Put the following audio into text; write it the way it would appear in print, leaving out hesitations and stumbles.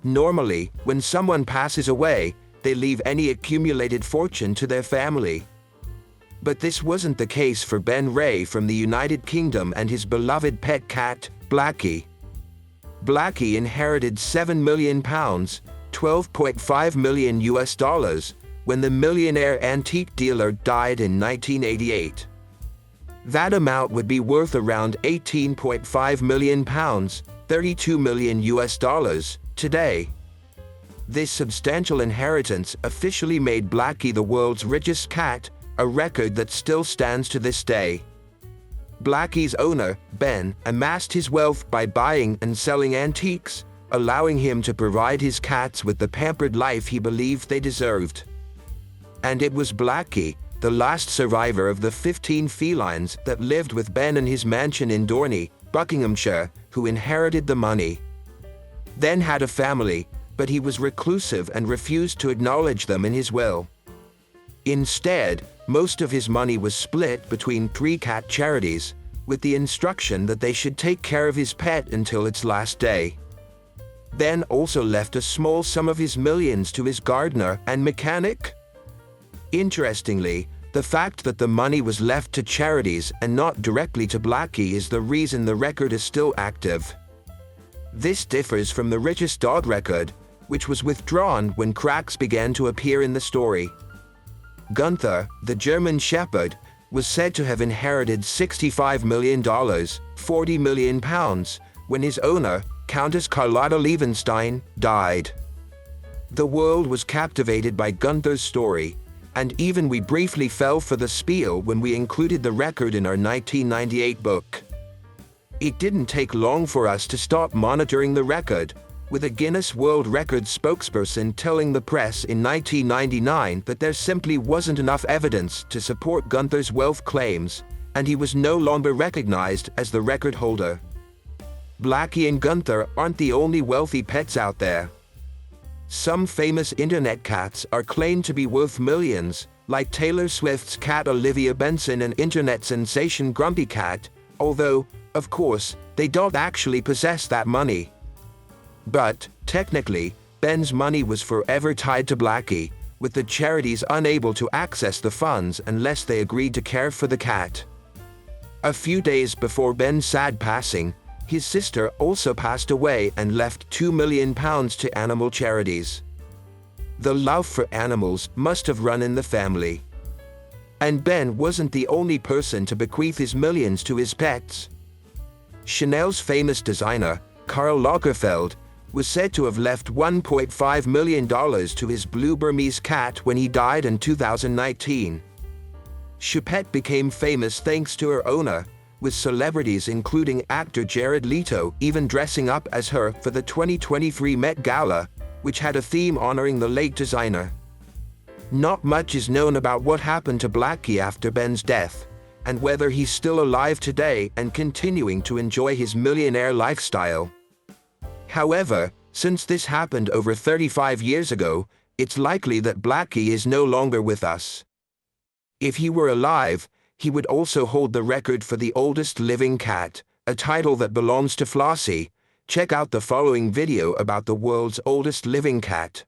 Normally, when someone passes away, they leave any accumulated fortune to their family. But this wasn't the case for Ben Rea from the United Kingdom and his beloved pet cat, Blackie. Blackie inherited £7 million, $12.5 million US, when the millionaire antique dealer died in 1988. That amount would be worth around £18.5 million, $32 million US, today. This substantial inheritance officially made Blackie the world's richest cat, a record that still stands to this day. Blackie's owner, Ben, amassed his wealth by buying and selling antiques, allowing him to provide his cats with the pampered life he believed they deserved. And it was Blackie, the last survivor of the 15 felines that lived with Ben in his mansion in Dorney, Buckinghamshire, who inherited the money. Ben had a family, but he was reclusive and refused to acknowledge them in his will. Instead, most of his money was split between 3 cat charities, with the instruction that they should take care of his pet until its last day. Ben also left a small sum of his millions to his gardener and mechanic. Interestingly, the fact that the money was left to charities and not directly to Blackie is the reason the record is still active. This differs from the Richest dog record, which was withdrawn when cracks began to appear in the story. Gunther, the German Shepherd, was said to have inherited $65 million, £40 million, when his owner, Countess Karlotta Liebenstein, died. The world was captivated by Gunther's story, and even we briefly fell for the spiel when we included the record in our 1998 book. It didn't take long for us to stop monitoring the record, with a Guinness World Records spokesperson telling the press in 1999 that there simply wasn't enough evidence to support Gunther's wealth claims, and he was no longer recognized as the record holder. Blackie and Gunther aren't the only wealthy pets out there. Some famous internet cats are claimed to be worth millions, like Taylor Swift's cat Olivia Benson and internet sensation Grumpy Cat, although, of course, they don't actually possess that money. But, technically, Ben's money was forever tied to Blackie, with the charities unable to access the funds unless they agreed to care for the cat. A few days before Ben's sad passing, his sister also passed away and left £2 million to animal charities. The love for animals must have run in the family. And Ben wasn't the only person to bequeath his millions to his pets. Chanel's famous designer, Karl Lagerfeld, was said to have left $1.5 million to his blue Burmese cat when he died in 2019. Choupette became famous thanks to her owner, with celebrities including actor Jared Leto even dressing up as her for the 2023 Met Gala, which had a theme honoring the late designer. Not much is known about what happened to Blackie after Ben's death, and whether he's still alive today and continuing to enjoy his millionaire lifestyle. However, since this happened over 35 years ago, it's likely that Blackie is no longer with us. If he were alive, he would also hold the record for the oldest living cat, a title that belongs to Flossie. Check out the following video about the world's oldest living cat.